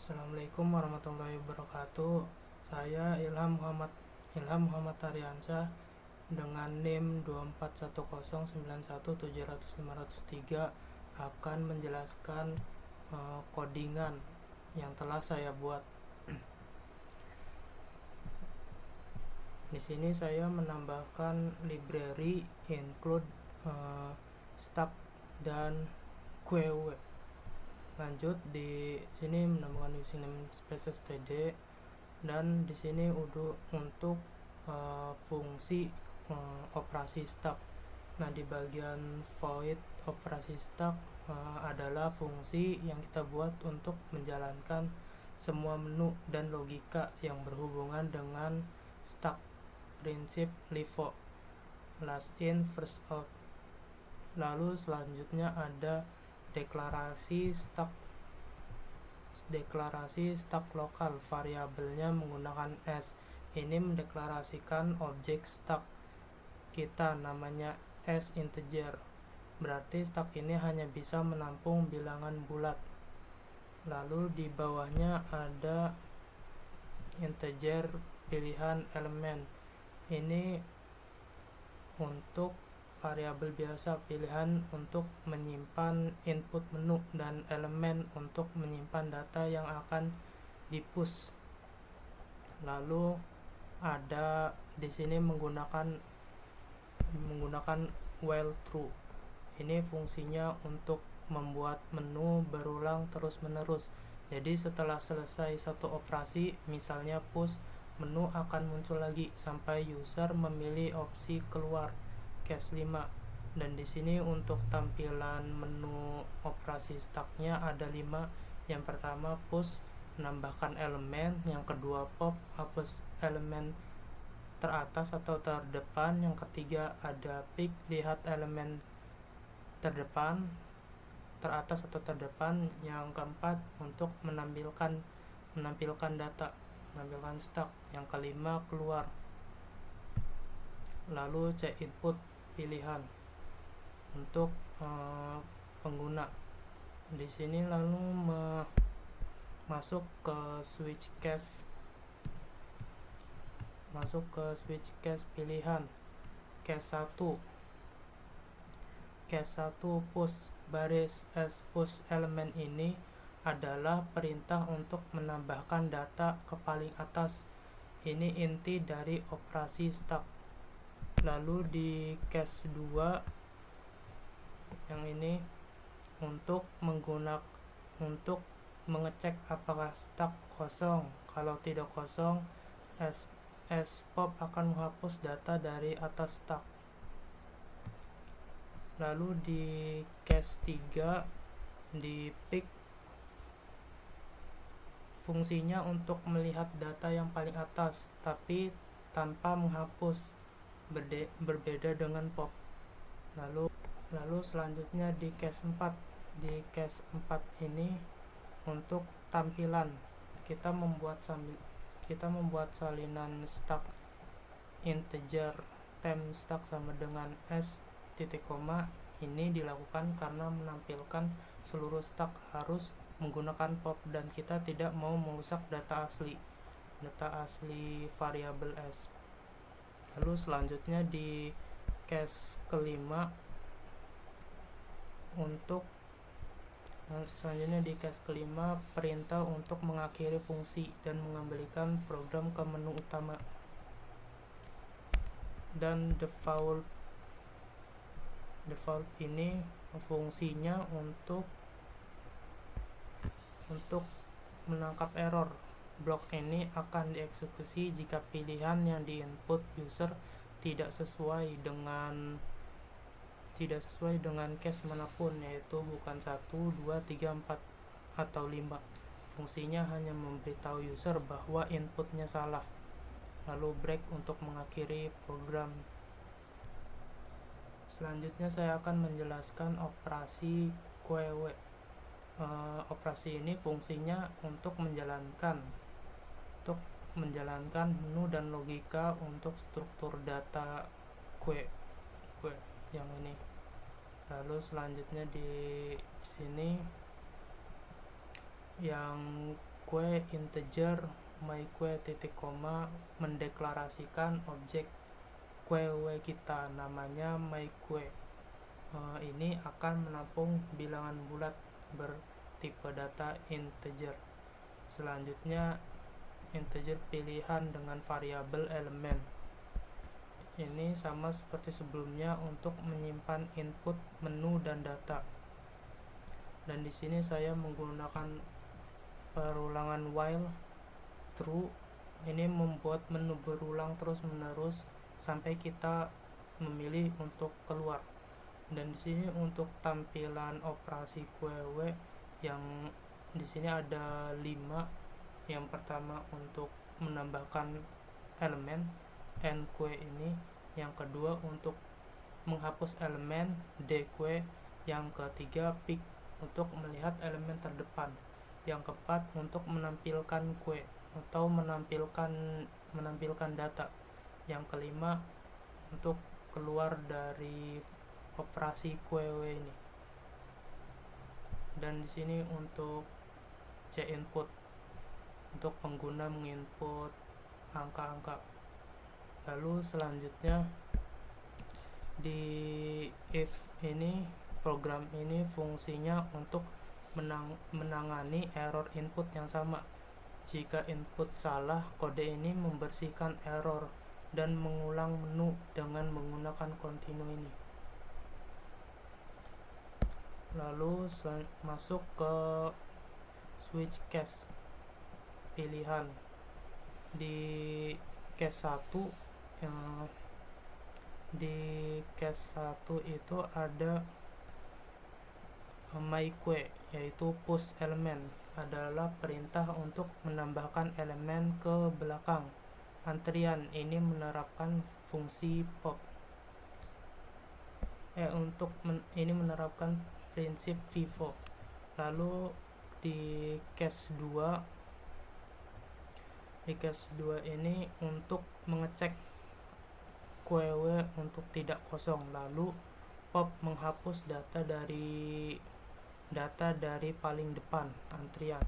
Assalamualaikum warahmatullahi wabarakatuh. Saya Ilham Muhammad Aryansyah dengan NIM 2410917000503 akan menjelaskan codingan yang telah saya buat. Di sini saya menambahkan library include stack dan queue. Lanjut, di sini menambahkan using namespace std, dan di sini untuk fungsi operasi stack. Nah, di bagian void operasi stack adalah fungsi yang kita buat untuk menjalankan semua menu dan logika yang berhubungan dengan stack, prinsip LIFO, last in first out. Lalu selanjutnya ada deklarasi stack lokal, variabelnya menggunakan s. Ini mendeklarasikan objek stack kita, namanya s integer, berarti stack ini hanya bisa menampung bilangan bulat. Lalu di bawahnya ada integer pilihan elemen, ini untuk variabel biasa, pilihan untuk menyimpan input menu, dan elemen untuk menyimpan data yang akan di-push. Lalu ada di sini menggunakan while true. Ini fungsinya untuk membuat menu berulang terus-menerus. Jadi setelah selesai satu operasi, misalnya push, menu akan muncul lagi sampai user memilih opsi keluar case 5. Dan di sini untuk tampilan menu operasi stacknya ada 5. Yang pertama push, menambahkan elemen. Yang kedua pop, hapus elemen teratas atau terdepan. Yang ketiga ada pick, lihat elemen terdepan, teratas atau terdepan. Yang keempat untuk menampilkan data, menampilkan stack. Yang kelima keluar. Lalu check input, pilihan untuk pengguna. Di sini lalu masuk ke switch case pilihan case 1 push baris s. Push elemen ini adalah perintah untuk menambahkan data ke paling atas. Ini inti dari operasi stack. Lalu di case 2 yang ini untuk mengecek apakah stack kosong. Kalau tidak kosong, spop akan menghapus data dari atas stack. Lalu di case 3 di pick, fungsinya untuk melihat data yang paling atas tapi tanpa menghapus, berbeda dengan pop. Lalu selanjutnya di case 4. Di case 4 ini untuk tampilan kita membuat salinan stack integer temp stack sama dengan s titik koma. Ini dilakukan karena menampilkan seluruh stack harus menggunakan pop, dan kita tidak mau merusak data asli variabel s. Lalu selanjutnya di case kelima perintah untuk mengakhiri fungsi dan mengembalikan program ke menu utama. Dan default ini fungsinya untuk menangkap error. Blok ini akan dieksekusi jika pilihan yang diinput user tidak sesuai dengan case manapun, yaitu bukan 1, 2, 3, 4, atau 5. Fungsinya hanya memberitahu user bahwa inputnya salah. Lalu break untuk mengakhiri program. Selanjutnya saya akan menjelaskan operasi queue. Operasi ini fungsinya untuk menjalankan menu dan logika untuk struktur data queue yang ini. Lalu selanjutnya di sini yang myQuery integer myQuery titik koma mendeklarasikan objek query kita, namanya myQuery. Ini akan menampung bilangan bulat bertipe data integer. Selanjutnya integer pilihan dengan variabel elemen. Ini sama seperti sebelumnya untuk menyimpan input menu dan data. Dan di sini saya menggunakan perulangan while true. Ini membuat menu berulang terus-menerus sampai kita memilih untuk keluar. Dan di sini untuk tampilan operasi query yang di sini ada 5. Yang pertama untuk menambahkan elemen nq ini, yang kedua untuk menghapus elemen dq, yang ketiga pick untuk melihat elemen terdepan, yang keempat untuk menampilkan query atau menampilkan data, yang kelima untuk keluar dari operasi query ini. Dan di sini untuk cinput untuk pengguna menginput angka-angka. Lalu selanjutnya di if ini, program ini fungsinya untuk menangani error input yang sama. Jika input salah, kode ini membersihkan error dan mengulang menu dengan menggunakan continue ini. Lalu masuk ke switch case pilihan. Di case 1 itu ada myQuery, yaitu push element adalah perintah untuk menambahkan elemen ke belakang antrian. Ini menerapkan fungsi pop. Ini menerapkan prinsip FIFO. Lalu di case 2 ini untuk mengecek query untuk tidak kosong. Lalu pop menghapus data dari paling depan antrian.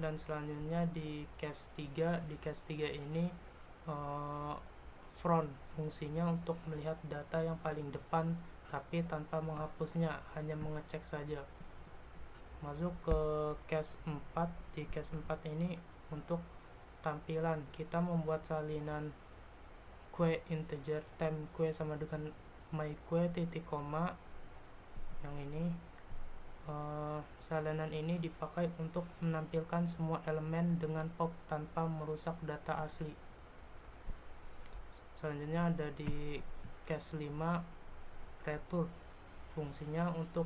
Dan selanjutnya di case 3 ini front, fungsinya untuk melihat data yang paling depan tapi tanpa menghapusnya, hanya mengecek saja. Masuk ke case 4. Di case 4 ini untuk tampilan, kita membuat salinan query integer time query sama dengan myQuery titik koma. Yang ini salinan ini dipakai untuk menampilkan semua elemen dengan pop tanpa merusak data asli. Selanjutnya ada di case 5 return, fungsinya untuk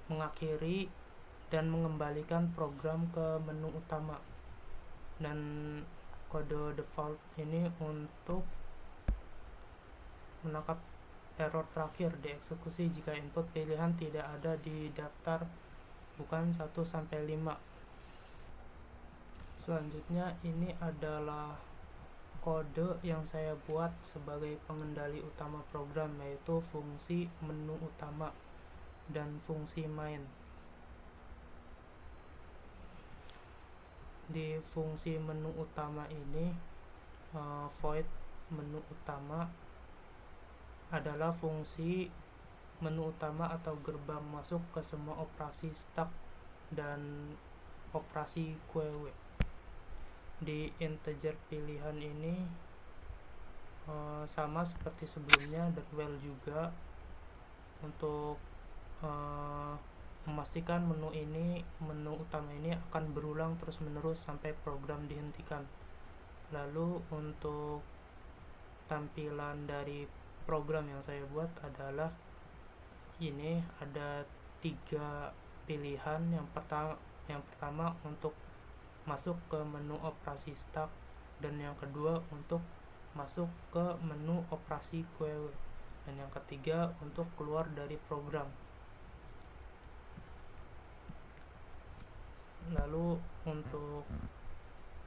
mengakhiri dan mengembalikan program ke menu utama. Dan kode default ini untuk menangkap error terakhir dieksekusi jika input pilihan tidak ada di daftar bukan 1-5. Selanjutnya ini adalah kode yang saya buat sebagai pengendali utama program, yaitu fungsi menu utama dan fungsi main. Di fungsi menu utama ini, void menu utama adalah fungsi menu utama atau gerbang masuk ke semua operasi stack dan operasi query. Di integer pilihan ini sama seperti sebelumnya, dan while juga untuk memastikan menu utama ini akan berulang terus menerus sampai program dihentikan. Lalu untuk tampilan dari program yang saya buat adalah ini, ada 3 pilihan. Yang pertama untuk masuk ke menu operasi stack, dan yang kedua untuk masuk ke menu operasi query, dan yang ketiga untuk keluar dari program. Lalu untuk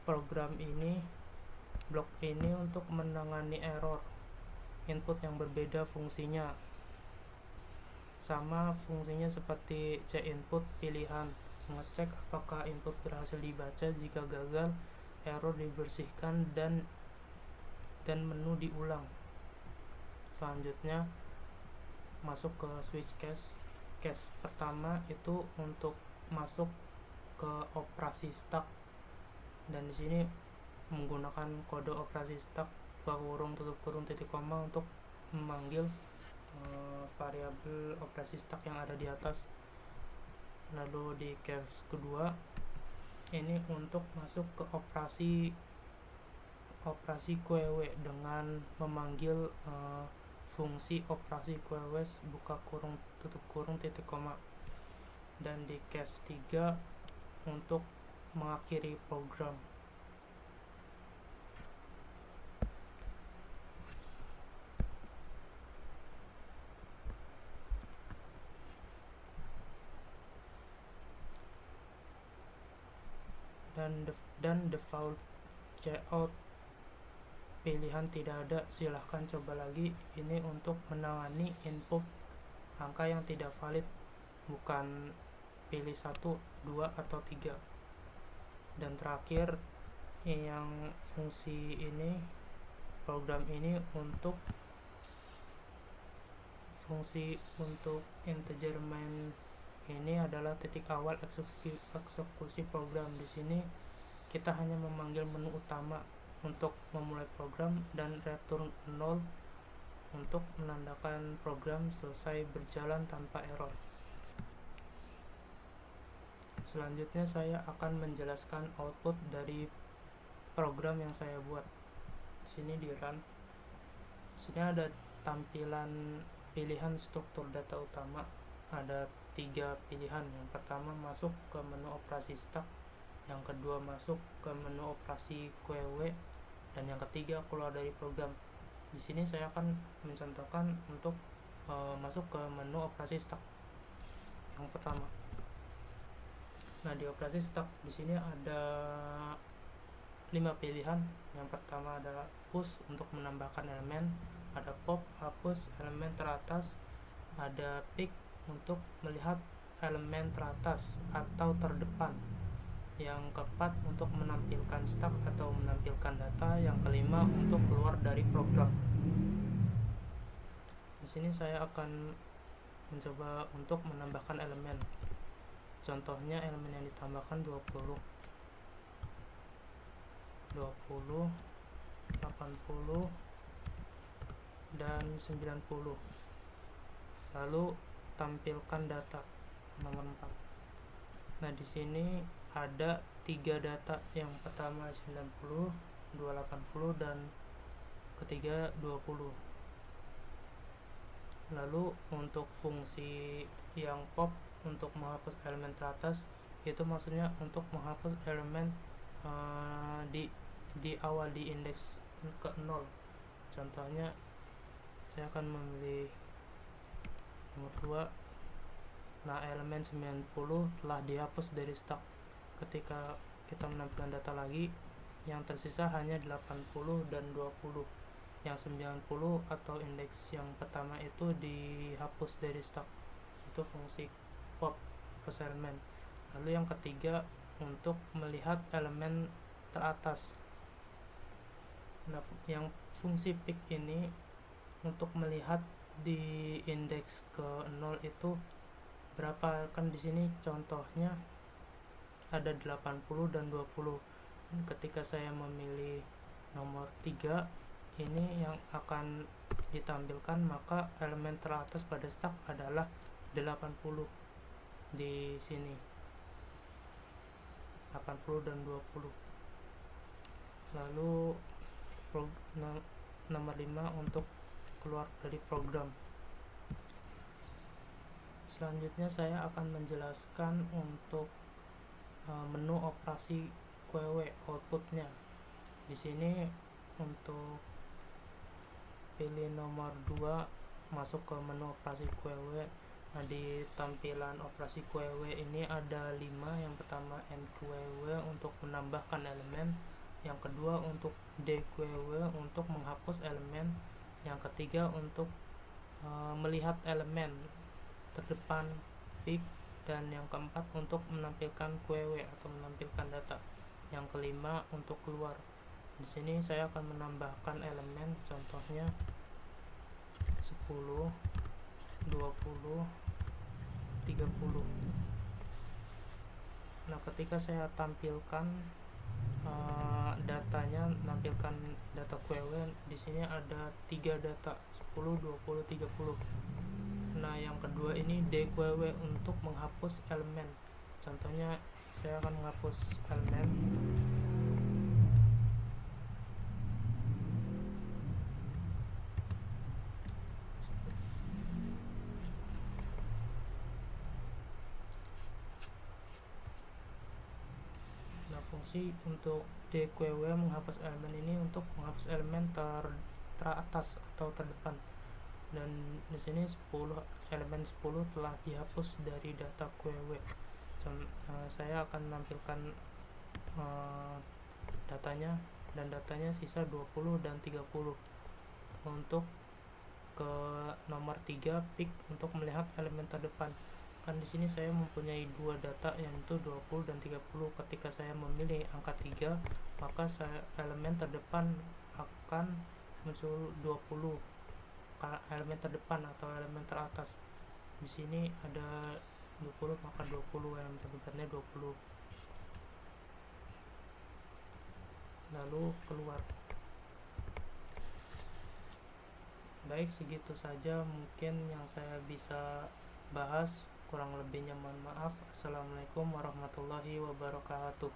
program ini, blok ini untuk menangani error input yang berbeda fungsinya. sama fungsinya seperti cek input pilihan, mengecek apakah input berhasil dibaca. Jika gagal, error dibersihkan dan menu diulang. Selanjutnya masuk ke switch case. Case pertama itu untuk masuk ke operasi stuck, dan di sini menggunakan kode operasi stuck kurung tutup kurung titik koma untuk memanggil variabel operasi stuck yang ada di atas. Lalu di case kedua ini untuk masuk ke operasi QW dengan memanggil fungsi operasi QW buka kurung tutup kurung titik koma. Dan di case 3 untuk mengakhiri program. Dan default checkout pilihan tidak ada, silahkan coba lagi. Ini untuk menangani input angka yang tidak valid, bukan pilih 1, 2, atau 3. Dan terakhir yang fungsi ini, program ini untuk fungsi untuk integer main ini adalah titik awal eksekusi program. Di sini kita hanya memanggil menu utama untuk memulai program dan return 0 untuk menandakan program selesai berjalan tanpa error. Selanjutnya saya akan menjelaskan output dari program yang saya buat. Di sini di run. Di sini ada tampilan pilihan struktur data utama. Ada 3 pilihan. Yang pertama masuk ke menu operasi stuck, yang kedua masuk ke menu operasi QW, dan yang ketiga keluar dari program. Di sini saya akan mencontohkan untuk masuk ke menu operasi stuck yang pertama. Nah, di operasi stuck di sini ada 5 pilihan. Yang pertama adalah push untuk menambahkan elemen, ada pop hapus elemen teratas, ada pick untuk melihat elemen teratas atau terdepan, yang keempat untuk menampilkan stuck atau menampilkan data, yang kelima untuk keluar dari program. Di sini saya akan mencoba untuk menambahkan elemen. Contohnya elemen yang ditambahkan 20, 80, dan 90. Lalu tampilkan data nomor 4. Nah, di sini ada 3 data. Yang pertama 90, 280, dan ketiga 20. Lalu untuk fungsi yang pop untuk menghapus elemen teratas, itu maksudnya untuk menghapus elemen di awal, di indeks ke 0. Contohnya saya akan memilih nomor 2. Nah, elemen 90 telah dihapus dari stack. Ketika kita menampilkan data lagi, yang tersisa hanya 80 dan 20. Yang 90 atau indeks yang pertama itu dihapus dari stack. Itu fungsi pop plus elemen. Lalu yang ketiga untuk melihat elemen teratas. Nah, yang fungsi pick ini untuk melihat di indeks ke 0 itu berapa. Kan di sini contohnya ada 80 dan 20. Ketika saya memilih nomor 3, ini yang akan ditampilkan, maka elemen teratas pada stack adalah 80 di sini. 80 dan 20. Lalu nomor 5 untuk keluar dari program. Selanjutnya saya akan menjelaskan untuk menu operasi QW outputnya. Di sini untuk pilih nomor 2, masuk ke menu operasi QW. Nah, di tampilan operasi QW ini ada 5. Yang pertama NQW untuk menambahkan elemen, yang kedua untuk DQW untuk menghapus elemen, yang ketiga untuk melihat elemen, terdepan pick, dan yang keempat untuk menampilkan QW atau menampilkan data. Yang kelima untuk keluar. Di sini saya akan menambahkan elemen, contohnya 10, 20, 30. Nah, ketika saya tampilkan datanya, menampilkan data QW, di sini ada 3 data, 10, 20, 30. Nah, yang kedua ini DQW untuk menghapus elemen. Contohnya saya akan menghapus elemen. Nah, fungsi untuk DQW menghapus elemen ini untuk menghapus elemen teratas atau terdepan. Dan di sini 10 elemen 10 telah dihapus dari data QW. Saya akan menampilkan datanya, dan datanya sisa 20 dan 30. Untuk ke nomor 3 pick untuk melihat elemen terdepan. Kan di sini saya mempunyai dua data, yaitu 20 dan 30. Ketika saya memilih angka 3, maka elemen terdepan akan muncul 20, elemen terdepan atau elemen teratas. Di sini ada 20, maka 20 elemen terdepannya 20. Lalu keluar. Baik, segitu saja mungkin yang saya bisa bahas. Kurang lebihnya mohon maaf. Assalamualaikum warahmatullahi wabarakatuh.